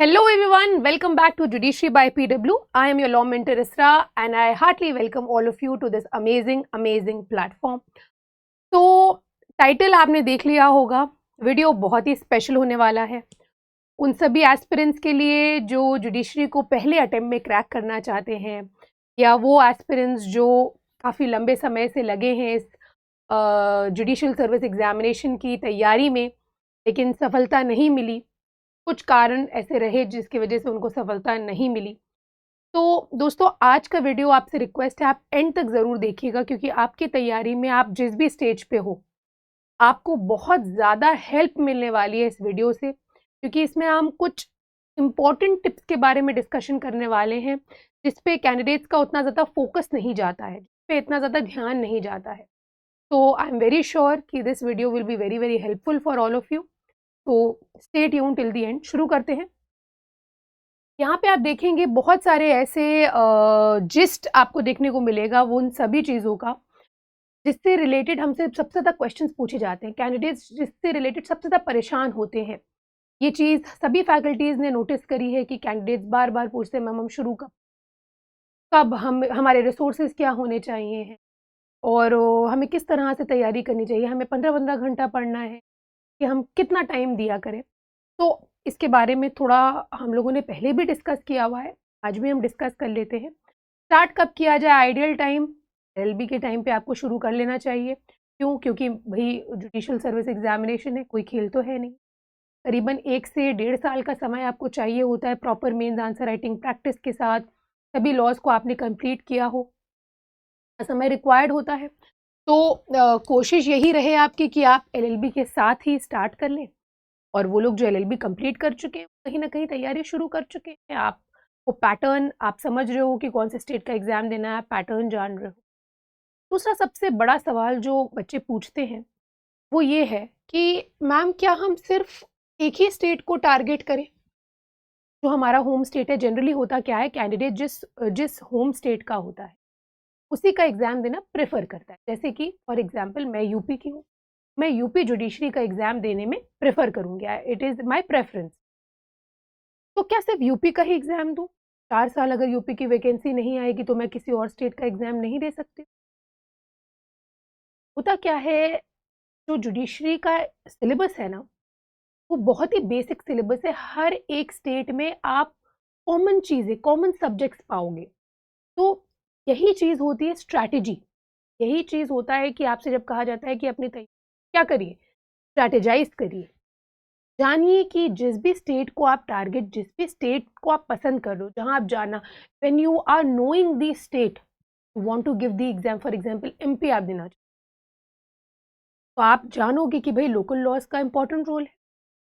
Hello everyone, welcome back to Judiciary by PW. I am your law mentor Isra and I heartily welcome all of you to this amazing platform. तो title आपने देख लिया होगा, video बहुत ही special होने वाला है उन सभी एस्पिरेंट्स के लिए जो जुडिशरी को पहले अटेम्प्ट में क्रैक करना चाहते हैं या वो एस्पिरेंट्स जो काफ़ी लंबे समय से लगे हैं इस जुडिशियल सर्विस एग्जामिनेशन की तैयारी में, लेकिन सफलता नहीं मिली। कुछ कारण ऐसे रहे जिसकी वजह से उनको सफलता नहीं मिली। तो दोस्तों, आज का वीडियो आपसे रिक्वेस्ट है आप एंड तक ज़रूर देखिएगा, क्योंकि आपकी तैयारी में आप जिस भी स्टेज पे हो आपको बहुत ज़्यादा हेल्प मिलने वाली है इस वीडियो से, क्योंकि इसमें हम कुछ इम्पॉर्टेंट टिप्स के बारे में डिस्कशन करने वाले हैं जिस पे कैंडिडेट्स का उतना ज़्यादा फोकस नहीं जाता है, जिस पे इतना ज़्यादा ध्यान नहीं जाता है। तो आई एम वेरी श्योर कि this video will be very helpful for all of you. तो stay tune till the end. शुरू करते हैं। यहाँ पे आप देखेंगे बहुत सारे ऐसे जिस्ट आपको देखने को मिलेगा वो उन सभी चीज़ों का जिससे रिलेटेड हमसे सबसे ज़्यादा क्वेश्चंस पूछे जाते हैं, कैंडिडेट्स जिससे रिलेटेड सबसे ज़्यादा परेशान होते हैं। ये चीज़ सभी फैकल्टीज़ ने नोटिस करी है कि कैंडिडेट्स बार बार पूछते हैं मैम हम शुरू कब हम हमारे रिसोर्सेज क्या होने चाहिए हैं और हमें किस तरह से तैयारी करनी चाहिए, हमें 15-15 घंटा पढ़ना है कि हम कितना टाइम दिया करें। तो इसके बारे में थोड़ा हम लोगों ने पहले भी डिस्कस किया हुआ है, आज भी हम डिस्कस कर लेते हैं। स्टार्ट कब किया जाए? आइडियल टाइम एलएलबी के टाइम पे आपको शुरू कर लेना चाहिए। क्यों? क्योंकि भाई जुडिशियल सर्विस एग्जामिनेशन है, कोई खेल तो है नहीं। करीबन 1 से 1.5 साल का समय आपको चाहिए होता है proper mains answer writing practice के साथ, सभी लॉज को आपने कंप्लीट किया हो, समय रिक्वायर्ड होता है। तो कोशिश यही रहे आपकी कि आप एलएलबी के साथ ही स्टार्ट कर लें, और वो लोग जो एलएलबी कंप्लीट कर चुके हैं कहीं ना कहीं तैयारी शुरू कर चुके हैं। आप वो पैटर्न आप समझ रहे हो कि कौन से स्टेट का एग्जाम देना है, पैटर्न जान रहे हो। दूसरा सबसे बड़ा सवाल जो बच्चे पूछते हैं वो ये है कि मैम क्या हम सिर्फ एक ही स्टेट को टारगेट करें, जो हमारा होम स्टेट है? जनरली होता क्या है, कैंडिडेट जिस जिस होम स्टेट का होता है उसी का एग्जाम देना प्रेफर करता है। जैसे कि फॉर एग्जाम्पल मैं यूपी की हूँ, मैं यूपी जुडिशरी का एग्जाम देने में प्रेफर करूंगी, इट इज़ माय प्रेफरेंस। तो क्या सिर्फ यूपी का ही एग्जाम दूं? 4 साल अगर यूपी की वैकेंसी नहीं आएगी तो मैं किसी और स्टेट का एग्जाम नहीं दे सकती? होता क्या है, जो जुडिशरी का सिलेबस है ना वो बहुत ही बेसिक सिलेबस है। हर एक स्टेट में आप कॉमन चीज़ें, कॉमन सब्जेक्ट्स पाओगे। तो यही चीज़ होती है स्ट्रैटेजी। यही चीज़ होता है कि आपसे जब कहा जाता है कि अपनी तैयारी क्या करिए, स्ट्रैटेजाइज करिए। जानिए कि जिस भी स्टेट को आप टारगेट, जिस भी स्टेट को आप पसंद कर रहे हो, जहां आप जाना, when you are knowing the state you want to give the exam, for example MP आप देना चाहते, तो आप जानोगे कि भाई लोकल लॉज का इंपॉर्टेंट रोल है।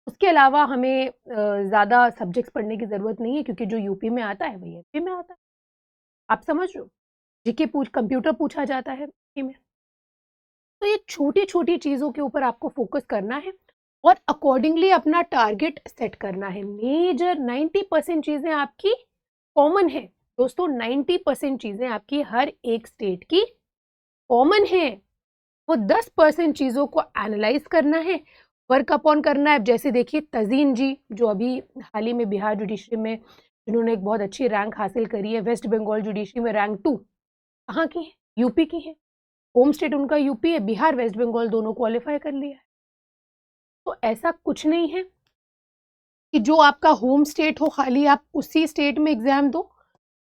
उसके अलावा हमें ज़्यादा सब्जेक्ट्स पढ़ने की ज़रूरत नहीं है, क्योंकि जो यूपी में आता है वही एमपी में आता है। आप समझ रहे हो? जीके कंप्यूटर पूछा जाता है एमपी में। तो ये छोटी छोटी चीज़ों के ऊपर आपको फोकस करना है और अकॉर्डिंगली अपना टारगेट सेट करना है। मेजर 90% चीज़ें आपकी कॉमन है दोस्तों, 90% चीज़ें आपकी हर एक स्टेट की कॉमन है। वो 10% चीज़ों को एनालाइज करना है, वर्क अपॉन करना है। जैसे देखिए तजीन जी जो अभी हाल ही में बिहार जुडिशरी में जिन्होंने एक बहुत अच्छी रैंक हासिल करी है, वेस्ट बंगाल जुडिशरी में रैंक 2, कहाँ की है? यूपी की है। होम स्टेट उनका यूपी है, बिहार वेस्ट बंगाल दोनों क्वालिफाई कर लिया है। तो ऐसा कुछ नहीं है कि जो आपका होम स्टेट हो खाली आप उसी स्टेट में एग्जाम दो।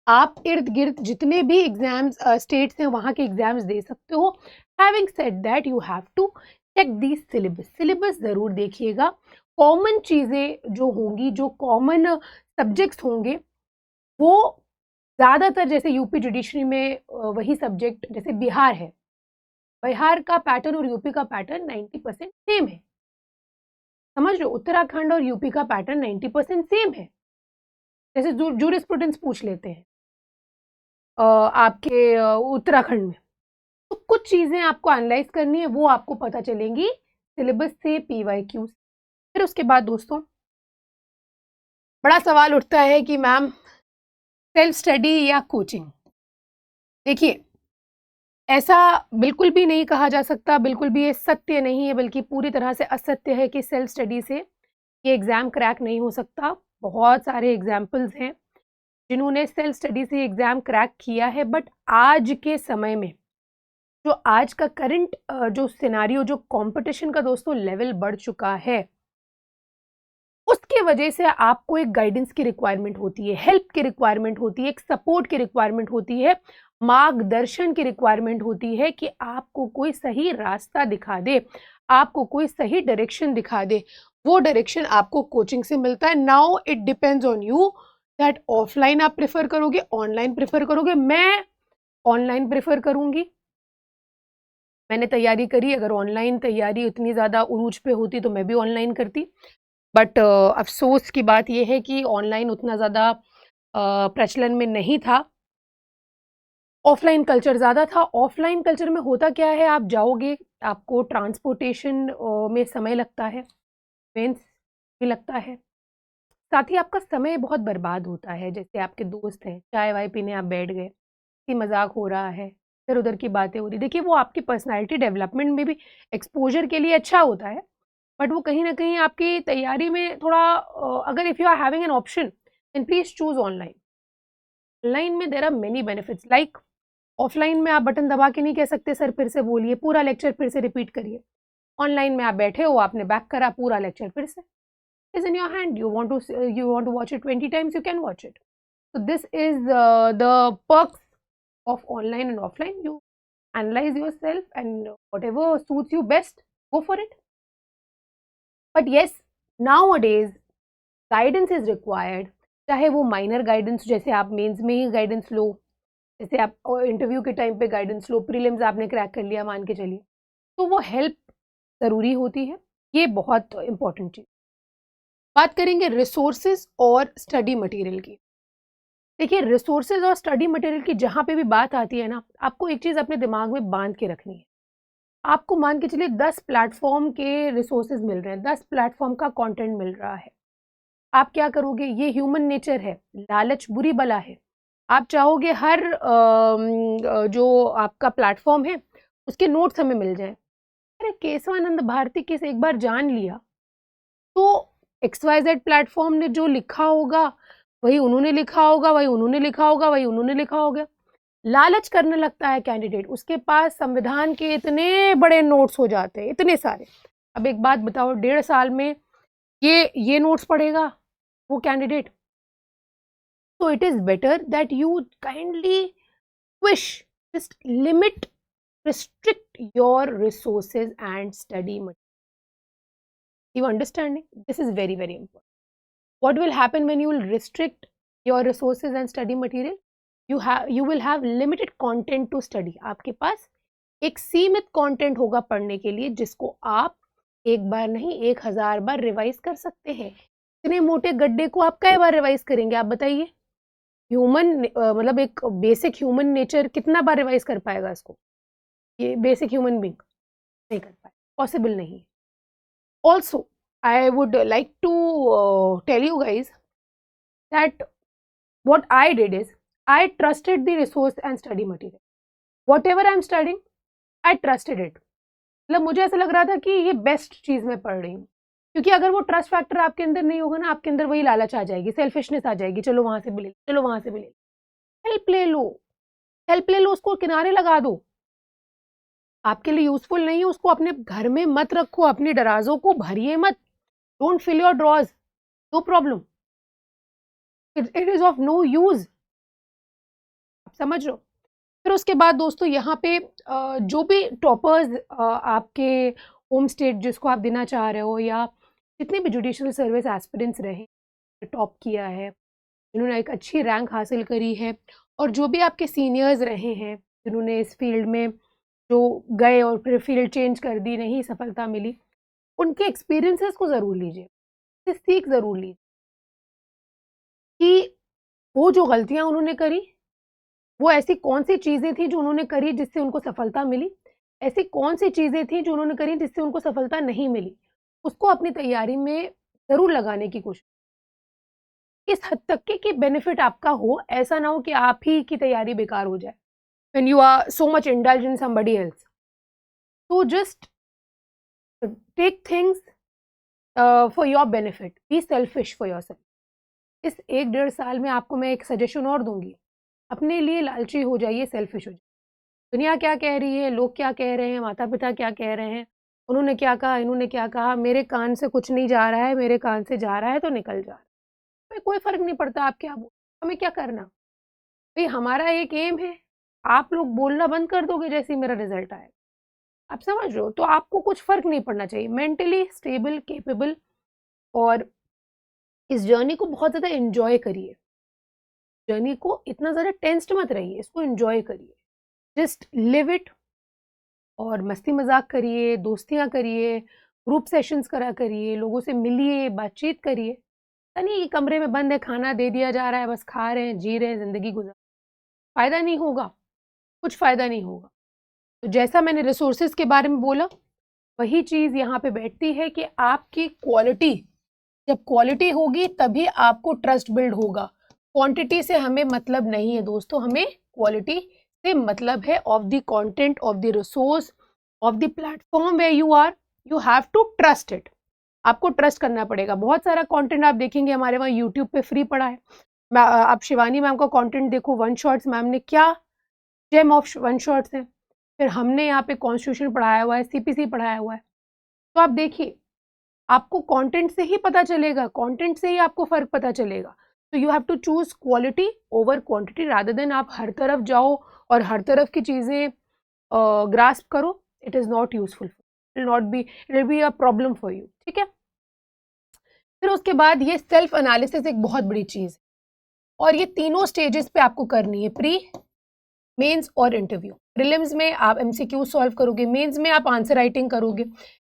आप इर्द गिर्द जितने भी एग्जाम्स स्टेट्स हैं वहाँ के एग्जाम्स दे सकते हो। Having said that you have to check the syllabus. Syllabus ज़रूर देखिएगा। कॉमन चीज़ें जो होंगी, जो कॉमन सब्जेक्ट्स होंगे, वो ज़्यादातर जैसे यूपी जुडिशरी में वही सब्जेक्ट, जैसे बिहार है, बिहार का पैटर्न और यूपी का पैटर्न 90% सेम है। समझ लो, उत्तराखंड और यूपी का पैटर्न 90% सेम है। जैसे जूरिस्प्रूडेंस पूछ लेते हैं आपके उत्तराखंड में, तो कुछ चीज़ें आपको एनालाइज करनी है, वो आपको पता चलेंगी सिलेबस से, पीवाईक्यू से। फिर उसके बाद दोस्तों बड़ा सवाल उठता है कि मैम सेल्फ स्टडी या कोचिंग। देखिए, ऐसा बिल्कुल भी नहीं कहा जा सकता, बिल्कुल भी ये सत्य नहीं है, बल्कि पूरी तरह से असत्य है कि सेल्फ स्टडी से ये एग्ज़ाम क्रैक नहीं हो सकता। बहुत सारे एग्जाम्पल्स हैं जिन्होंने सेल्फ स्टडी से एग्ज़ाम क्रैक किया है, बट आज के समय में जो आज का करंट जो सिनारियो, जो कंपटीशन का दोस्तों लेवल बढ़ चुका है, उसकी वजह से आपको एक गाइडेंस की रिक्वायरमेंट होती है, हेल्प की रिक्वायरमेंट होती है, एक सपोर्ट की रिक्वायरमेंट होती है, मार्गदर्शन की रिक्वायरमेंट होती है कि आपको कोई सही रास्ता दिखा दे, आपको कोई सही डायरेक्शन दिखा दे। वो डायरेक्शन आपको कोचिंग से मिलता है। Now it depends on you that offline आप प्रेफर करोगे, ऑनलाइन प्रेफर करोगे। मैं ऑनलाइन प्रेफर करूंगी। मैंने तैयारी करी, अगर ऑनलाइन तैयारी उतनी ज़्यादा उरूज पे होती तो मैं भी ऑनलाइन करती, बट अफ़सोस की बात ये है कि ऑनलाइन उतना ज़्यादा प्रचलन में नहीं था, ऑफ़लाइन कल्चर ज़्यादा था। ऑफ़लाइन कल्चर में होता क्या है, आप जाओगे, आपको ट्रांसपोर्टेशन में समय लगता है, मेंस भी लगता है, साथ ही आपका समय बहुत बर्बाद होता है। जैसे आपके दोस्त हैं, चाय-वाय पीने आप बैठ गए, हँसी मज़ाक हो रहा है, इधर-उधर की बातें हो रही। देखिए, वो आपकी पर्सनैलिटी डेवलपमेंट में भी एक्सपोज़र के लिए अच्छा होता है, बट वो कहीं न कहीं आपकी तैयारी में थोड़ा अगर if you are having an option then please choose online. Online में there are many benefits, like offline में आप बटन दबा के नहीं कह सकते सर फिर से बोलिए, पूरा लेक्चर फिर से रिपीट करिए। ऑनलाइन में आप बैठे हो, आपने बैक करा, पूरा लेक्चर फिर से is in your hand. You want to watch it 20 times, you can watch it. So this is the perks of online and offline. You analyze yourself and whatever suits you best, go for it. But yes, nowadays guidance is required. चाहे वो minor guidance, जैसे आप mains में ही guidance लो, जैसे आप interview के time पे guidance लो, prelims आपने क्रैक कर लिया मान के चलिए, तो वो हेल्प ज़रूरी होती है। ये बहुत इंपॉर्टेंट चीज़। बात करेंगे रिसोर्सेज और स्टडी मटेरियल की। देखिए, रिसोर्सेज और स्टडी मटेरियल की जहाँ पे भी बात आती है ना, आपको एक चीज़ अपने दिमाग में बांध के रखनी है। आपको मान के चलिए 10 प्लेटफॉर्म के रिसोर्सेज मिल रहे हैं, 10 प्लेटफॉर्म का कंटेंट मिल रहा है। आप क्या करोगे? ये ह्यूमन नेचर है, लालच बुरी बला है। आप चाहोगे हर जो आपका प्लेटफॉर्म है उसके नोट्स हमें मिल जाएं। अरे केशवानंद भारती केस एक बार जान लिया तो XYZ प्लेटफॉर्म ने जो लिखा होगा वही उन्होंने लिखा होगा, वही उन्होंने लिखा होगा, वही उन्होंने लिखा होगा। लालच करने लगता है कैंडिडेट, उसके पास संविधान के इतने बड़े नोट्स हो जाते हैं, इतने सारे। अब एक बात बताओ, 1.5 साल में ये नोट्स पढ़ेगा वो candidate? So it is better that you kindly wish, just limit, restrict your resources and study material. You understanding? This is very, very important. What will happen when you will restrict your resources and study material? You will have limited content to study. आपके पास एक सीमित content होगा पढ़ने के लिए, जिसको आप एक बार नहीं 1000 बार रिवाइज कर सकते हैं। इतने मोटे गड्ढे को आप कई बार रिवाइज करेंगे, आप बताइए? ह्यूमन मतलब एक बेसिक ह्यूमन नेचर कितना बार रिवाइज कर पाएगा इसको? ये बेसिक ह्यूमन बीइंग नहीं कर पाए, पॉसिबल नहीं है। Also I would like to tell you guys that what I did is I trusted the resource and study material. Whatever I am studying, I trusted it. मतलब मुझे ऐसा लग रहा था कि ये बेस्ट चीज़ मैं पढ़ रही हूँ, क्योंकि अगर वो ट्रस्ट फैक्टर आपके अंदर नहीं होगा ना, आपके अंदर वही लालच आ जाएगी, सेल्फिशनेस आ जाएगी, चलो वहाँ से भी ले लो, चलो वहाँ से भी ले लो। हेल्प ले लो, हेल्प ले लो, उसको किनारे लगा दो। आपके लिए यूजफुल नहीं है, उसको अपने घर में मत रखो, अपनी दराजों को भरिए मत। Don't fill your drawers, no problem, it is of no use. आप समझ रहे हो? फिर उसके बाद दोस्तों यहाँ पे जो भी टॉपर्स आपके होम स्टेट जिसको आप देना चाह रहे हो, या जितने भी जुडिशियल सर्विस एस्पिरेंट्स रहे, टॉप किया है, जिन्होंने एक अच्छी रैंक हासिल करी है, और जो भी आपके सीनियर्स रहे हैं जिन्होंने इस फील्ड में जो गए और फिर फील्ड चेंज कर दी, नहीं सफलता मिली, उनके एक्सपीरियंसेस को ज़रूर लीजिए, इससे सीख ज़रूर लीजिए कि वो जो गलतियाँ उन्होंने करी, वो ऐसी कौन सी चीज़ें थी जो उन्होंने करी जिससे उनको सफलता मिली, ऐसी कौन सी चीज़ें थी जो उन्होंने करी जिससे उनको सफलता नहीं मिली, उसको अपनी तैयारी में ज़रूर लगाने की कोशिश। इस हद तक कि बेनिफिट आपका हो, ऐसा ना हो कि आप ही की तैयारी बेकार हो जाए when you are so much indulged in somebody else. So just take things for your benefit. Be selfish for yourself. इस 1 डेढ़ साल में आपको मैं एक सजेशन और दूँगी, अपने लिए लालची हो जाइए, सेल्फिश हो जाइए। दुनिया क्या कह रही है, लोग क्या कह रहे हैं, माता-पिता क्या कह रहे हैं, उन्होंने क्या कहा, इन्होंने क्या कहा, मेरे कान से कुछ नहीं जा रहा है, मेरे कान से जा रहा है तो निकल जा रहा है। हमें कोई फ़र्क नहीं पड़ता आप क्या बोल, हमें क्या करना? भई हमारा एक एम है, आप लोग बोलना बंद कर दोगे जैसे ही मेरा रिज़ल्ट आएगा। आप समझ रहे हो? तो आपको कुछ फ़र्क नहीं पड़ना चाहिए। मेंटली स्टेबल, कैपेबल और इस जर्नी को बहुत ज़्यादा एन्जॉय करिए। जर्नी को इतना ज़्यादा टेंस्ड मत रहिए, इसको एन्जॉय करिए। जस्ट लिव इट और मस्ती-मज़ाक करिए, दोस्तियाँ करिए, ग्रुप सेशंस करा करिए, लोगों से मिलिए, बातचीत करिए। ऐसा नहीं है कि कमरे में बंद है, खाना दे दिया जा रहा है, बस खा रहे हैं, जी रहे हैं, ज़िंदगी गुज़ार फ़ायदा नहीं होगा, कुछ फ़ायदा नहीं होगा। तो जैसा मैंने रिसोर्सेज़ के बारे में बोला, वही चीज़ यहाँ पे बैठती है कि आपकी क्वालिटी, जब क्वालिटी होगी तभी आपको ट्रस्ट बिल्ड होगा। क्वांटिटी से हमें मतलब नहीं है दोस्तों, हमें क्वालिटी से मतलब है of the content, of the resource, of the platform where you are, you have to trust it. आपको ट्रस्ट करना पड़ेगा। बहुत सारा कंटेंट आप देखेंगे हमारे वहाँ यूट्यूब पे फ्री पड़ा है। आप शिवानी मैम का कंटेंट देखो, वन शॉट्स मैम ने क्या जेम ऑफ वन शॉट्स हैं। फिर हमने यहाँ पे कॉन्स्टिट्यूशन पढ़ाया हुआ है, सीपीसी पढ़ाया हुआ है। तो आप देखिए, आपको कंटेंट से ही पता चलेगा, कंटेंट से ही आपको फ़र्क पता चलेगा। तो you have to choose quality over quantity rather than आप हर तरफ जाओ और हर तरफ की चीज़ें ग्रास्प करो। It is not useful, it will not be, it will be a problem for you, ठीक है? फिर उसके बाद ये सेल्फ एनालिसिस एक बहुत बड़ी चीज़ है और ये तीनों स्टेजेस पे आपको करनी है, प्री, मेंस और इंटरव्यू। प्रीलिम्स में आप एमसीक्यू सॉल्व करोगे, मेंस में आप आंसर राइटिंग करोगे,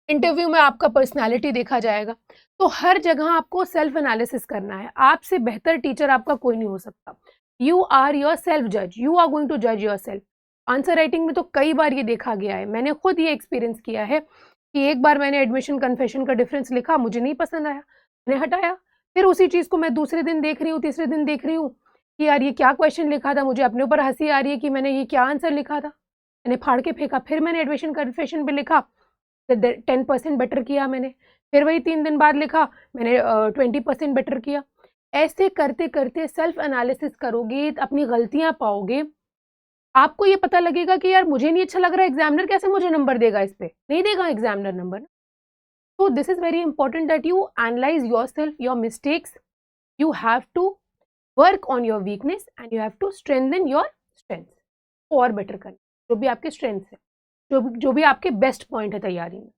इंटरव्यू में आपका पर्सनालिटी देखा जाएगा। तो हर जगह आपको सेल्फ एनालिसिस करना है। आपसे बेहतर टीचर आपका कोई नहीं हो सकता। यू आर योर सेल्फ जज, यू आर गोइंग टू जज योर सेल्फ। आंसर राइटिंग में तो कई बार ये देखा गया है, मैंने खुद ये एक्सपीरियंस किया है कि एक बार मैंने एडमिशन कन्फेशन का डिफरेंस लिखा, मुझे नहीं पसंद आया, मैंने हटाया। फिर उसी चीज़ को मैं दूसरे दिन देख रही हूँ, तीसरे दिन देख रही हूँ कि यार ये क्या क्वेश्चन लिखा था, मुझे अपने ऊपर हँसी आ रही है कि मैंने ये क्या आंसर लिखा था। मैंने फाड़ के फेंका, फिर मैंने एडमिशन कन्फेशन पे लिखा, 10% बेटर किया मैंने। फिर वही 3 दिन बाद लिखा, मैंने 20% बेटर किया। ऐसे करते-करते सेल्फ एनालिसिस करोगे, अपनी गलतियाँ पाओगे, आपको ये पता लगेगा कि यार मुझे नहीं अच्छा लग रहा है, एग्ज़ामिनर कैसे मुझे नंबर देगा इस पे? नहीं देगा examiner number. So this is very important that you analyze yourself, your mistakes. You have to work on your weakness and you have to strengthen your strengths. और बेटर करना, जो भी आपके स्ट्रेंथ्स है, जो भी आपके बेस्ट पॉइंट है तैयारी में,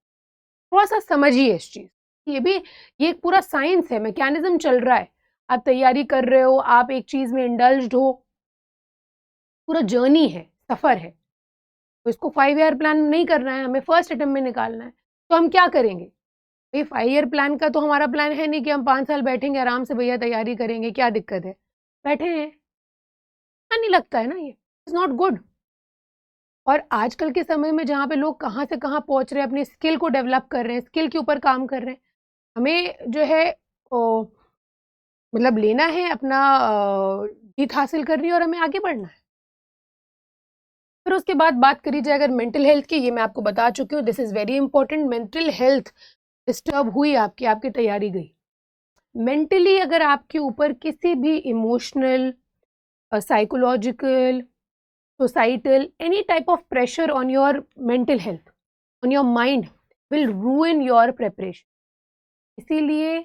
थोड़ा सा समझिए इस चीज़। ये एक पूरा साइंस है, मैकेनिज्म चल रहा है। आप तैयारी कर रहे हो, आप एक चीज़ में इंडल्ज्ड हो, पूरा जर्नी है, सफ़र है। तो इसको 5 ईयर प्लान नहीं करना है, हमें फर्स्ट अटेम्प्ट में निकालना है। तो हम क्या करेंगे? भई 5 ईयर प्लान का तो हमारा प्लान है नहीं कि हम 5 साल बैठेंगे आराम से, भैया तैयारी करेंगे, क्या दिक्कत है? बैठे हैं, अच्छा नहीं लगता है ना ये, इट्स नॉट गुड। और आजकल के समय में जहाँ पे लोग कहाँ से कहाँ पहुँच रहे हैं, अपनी स्किल को डेवलप कर रहे हैं, स्किल के ऊपर काम कर रहे हैं। हमें जो है मतलब लेना है अपना, जीत हासिल करनी है और हमें आगे बढ़ना है। फिर उसके बाद बात करी जाए अगर मेंटल हेल्थ की, ये मैं आपको बता चुकी हूँ, this is very important. Mental health disturb हुई आपकी तैयारी गई। मेंटली अगर आपके ऊपर किसी भी emotional, psychological, societal, any type of pressure on your mental health, on your mind will रूइन your preparation. इसीलिए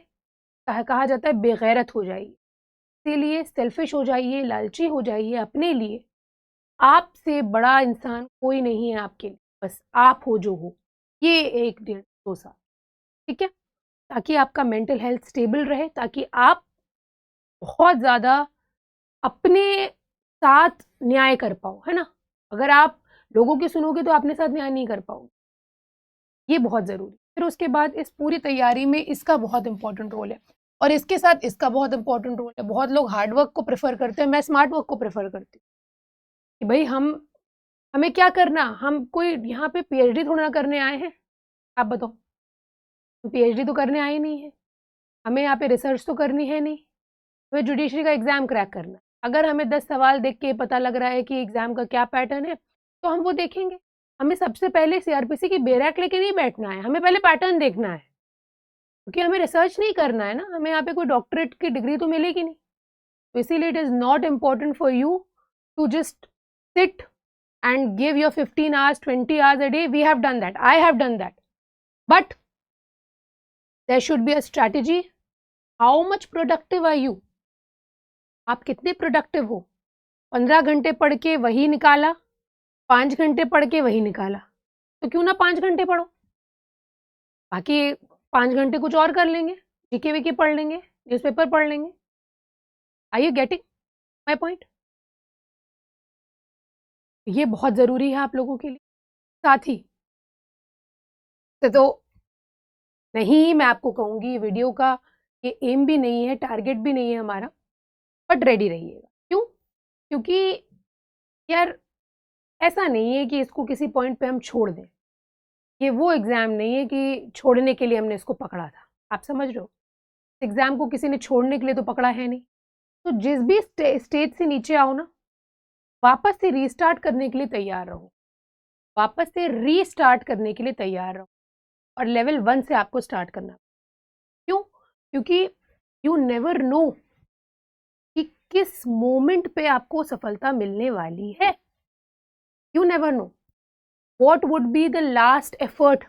कहा जाता है बेगैरत हो जाइए, इसीलिए सेल्फिश हो जाइए, लालची हो जाइए अपने लिए। आपसे बड़ा इंसान कोई नहीं है आपके लिए, बस आप हो जो हो। ये 1 डेढ़ 2 साल, ठीक है? ताकि आपका मेंटल हेल्थ स्टेबल रहे, ताकि आप बहुत ज़्यादा अपने साथ न्याय कर पाओ, है ना? अगर आप लोगों की सुनोगे तो अपने साथ न्याय नहीं कर पाओगे, ये बहुत ज़रूरी है। फिर उसके बाद इस पूरी तैयारी में इसका बहुत इम्पोर्टेंट रोल है और इसके साथ इसका बहुत इम्पोर्टेंट रोल है। बहुत लोग हार्ड वर्क को प्रेफ़र करते हैं, मैं स्मार्ट वर्क को प्रेफ़र करती हूँ कि भई हमें क्या करना? हम कोई यहाँ पे पीएचडी थोड़ी ना करने आए हैं, आप बताओ? पीएचडी तो करने आए नहीं हैं, हमें यहाँ पे रिसर्च तो करनी है नहीं, हमें जुडिशरी का एग्ज़ाम क्रैक करना है। अगर हमें 10 सवाल देख के पता लग रहा है कि एग्ज़ाम का क्या पैटर्न है, तो हम वो देखेंगे। हमें सबसे पहले सीआरपीसी की बेरैक लेके नहीं बैठना है, हमें पहले पैटर्न देखना है, क्योंकि हमें रिसर्च नहीं करना है ना, हमें यहाँ पे कोई डॉक्टरेट की डिग्री तो मिलेगी नहीं। तो इसीलिए it is not important for you to just sit and give your 15 hours, 20 hours a day. We have done that. I have done that. But there should be a strategy. How much productive are you? आप कितने productive हो? 15 घंटे पढ़ के वही निकाला, 5 घंटे पढ़ के वही निकाला, तो क्यों ना 5 घंटे पढ़ो, बाकी 5 घंटे कुछ और कर लेंगे, जीके वीके पढ़ लेंगे, न्यूज़पेपर पढ़ लेंगे। Are you getting my point? ये बहुत ज़रूरी है आप लोगों के लिए। साथ ही तो नहीं, मैं आपको कहूँगी वीडियो का ये एम भी नहीं है, टारगेट भी नहीं है हमारा, बट रेडी रहिएगा। क्यों? क्योंकि यार ऐसा नहीं है कि इसको किसी पॉइंट पे हम छोड़ दें। ये वो एग्ज़ाम नहीं है कि छोड़ने के लिए हमने इसको पकड़ा था। आप समझ रहे हो? एग्ज़ाम को किसी ने छोड़ने के लिए तो पकड़ा है नहीं। तो जिस भी स्टेज से नीचे आओ ना, वापस से रीस्टार्ट करने के लिए तैयार रहो, वापस से रीस्टार्ट करने के लिए तैयार रहो, और लेवल 1 से आपको स्टार्ट करना। क्यों? क्योंकि यू नेवर नो कि किस मोमेंट पे आपको सफलता मिलने वाली है। You never know what would be the last effort,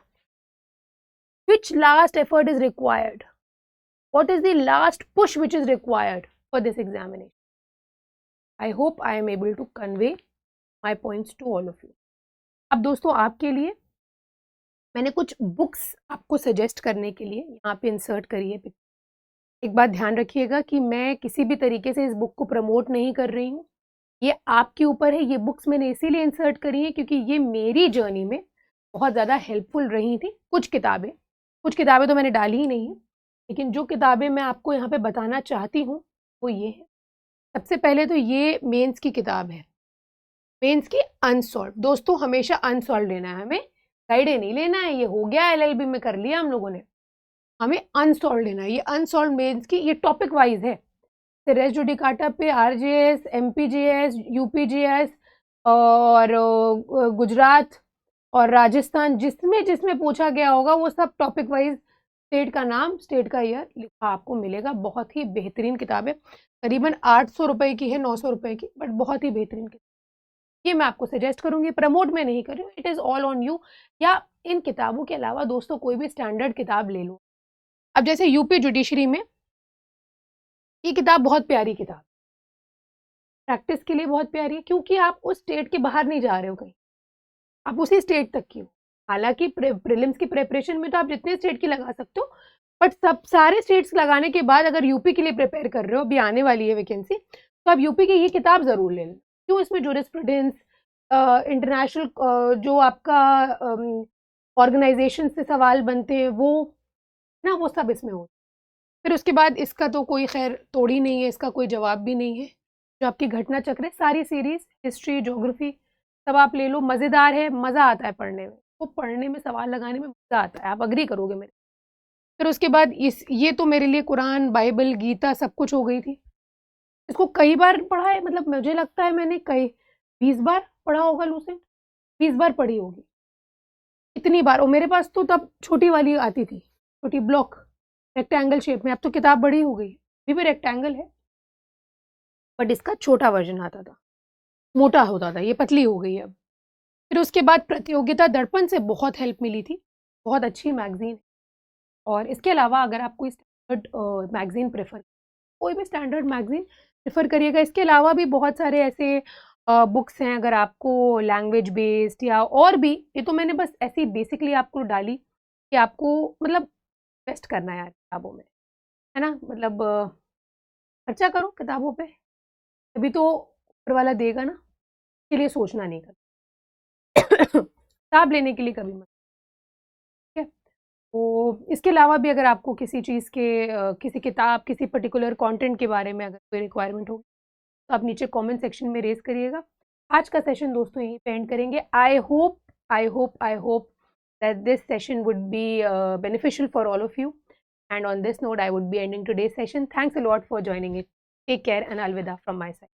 which last effort is required, what is the last push which is required for this examination. I hope I am able to convey my points to all of you. अब दोस्तों आपके लिए मैंने कुछ books आपको suggest करने के लिए यहाँ पे इंसर्ट करी है। एक बात ध्यान रखिएगा कि मैं किसी भी तरीके से इस बुक को प्रमोट नहीं कर रही हूँ, ये आपके ऊपर है। ये बुक्स मैंने इसीलिए इंसर्ट करी हैं क्योंकि ये मेरी जर्नी में बहुत ज़्यादा हेल्पफुल रही थी। कुछ किताबें तो मैंने डाली ही नहीं है, लेकिन जो किताबें मैं आपको यहाँ पे बताना चाहती हूँ वो ये है। सबसे पहले तो ये मेंस की किताब है, मेंस की अनसॉल्व। दोस्तों हमेशा अनसॉल्व लेना है, हमें गाइडे नहीं लेना है। ये हो गया LLB में कर लिया हम लोगों ने, हमें अनसॉल्व लेना है। ये अनसॉल्व मेंस की, ये टॉपिक वाइज है। रेस जुडिकाटा पे RJS, MPJS, UPJS और गुजरात और राजस्थान, जिसमें पूछा गया होगा वो सब टॉपिक वाइज स्टेट का नाम, स्टेट का ईयर लिखा आपको मिलेगा। बहुत ही बेहतरीन किताब है, करीबन 800 रुपये की है, 900 रुपये की, बट बहुत ही बेहतरीन किताब। ये मैं आपको सजेस्ट करूँगी, प्रमोट में नहीं कर रही हूँ, it is all on you. या इन किताबों के अलावा दोस्तों कोई भी स्टैंडर्ड किताब ले लो। अब जैसे यूपी जुडिशरी में ये किताब बहुत प्यारी किताब, प्रैक्टिस के लिए बहुत प्यारी है, क्योंकि आप उस स्टेट के बाहर नहीं जा रहे हो कहीं, आप उसी स्टेट तक की हो। हालांकि प्रीलिम्स की प्रिपरेशन में तो आप जितने स्टेट की लगा सकते हो, बट सब सारे स्टेट्स लगाने के बाद अगर यूपी के लिए प्रिपेयर कर रहे हो, अभी आने वाली है वैकेंसी, तो आप यूपी की ये किताब ज़रूर ले लें। क्यों? इसमें जूरिस्प्रूडेंस, इंटरनेशनल जो आपका ऑर्गेनाइजेशन से सवाल बनते हैं वो ना, वो सब इसमें हो। फिर उसके बाद इसका तो कोई खैर तोड़ ही नहीं है, इसका कोई जवाब भी नहीं है। जो आपकी घटना चक्र है, सारी सीरीज, हिस्ट्री, ज्योग्राफी सब आप ले लो, मज़ेदार है, मज़ा आता है पढ़ने में, वो पढ़ने में सवाल लगाने में मज़ा आता है, आप अग्री करोगे मेरे। फिर उसके बाद ये तो मेरे लिए कुरान, बाइबल, गीता सब कुछ हो गई थी। इसको कई बार पढ़ा है, मतलब मुझे लगता है मैंने कई 20 बार पढ़ा होगा लूसेंट, 20 बार पढ़ी होगी, इतनी बार। और मेरे पास तो तब छोटी वाली आती थी, छोटी ब्लॉक रेक्टेंगल शेप में। अब तो किताब बड़ी हो गई, अभी भी रेक्टेंगल है, बट इसका छोटा वर्जन आता था, मोटा होता था, ये पतली हो गई है अब। फिर उसके बाद प्रतियोगिता दर्पण से बहुत हेल्प मिली थी, बहुत अच्छी मैगजीन। और इसके अलावा अगर आप कोई स्टैंडर्ड मैगजीन प्रेफर, कोई भी स्टैंडर्ड मैगजीन प्रेफर करिएगा। इसके अलावा भी बहुत सारे ऐसे बुक्स हैं, अगर आपको लैंग्वेज बेस्ड या और भी, ये तो मैंने बस ऐसी बेसिकली आपको डाली कि आपको मतलब इन्वेस्ट करना है यार किताबों में, है ना। मतलब खर्चा करो किताबों पे, तभी तो ऊपर वाला देगा ना, इसके लिए सोचना नहीं करना। किताब लेने के लिए कभी मत, ठीक है। तो इसके अलावा भी अगर आपको किसी चीज़ के किसी किताब, किसी पर्टिकुलर कंटेंट के बारे में अगर कोई रिक्वायरमेंट हो, तो आप नीचे कमेंट सेक्शन में रेज करिएगा। आज का सेशन दोस्तों यहीं पे एंड करेंगे। I hope that this session would be beneficial for all of you, and on this note I would be ending today's session. Thanks a lot for joining it. Take care and alvida from my side.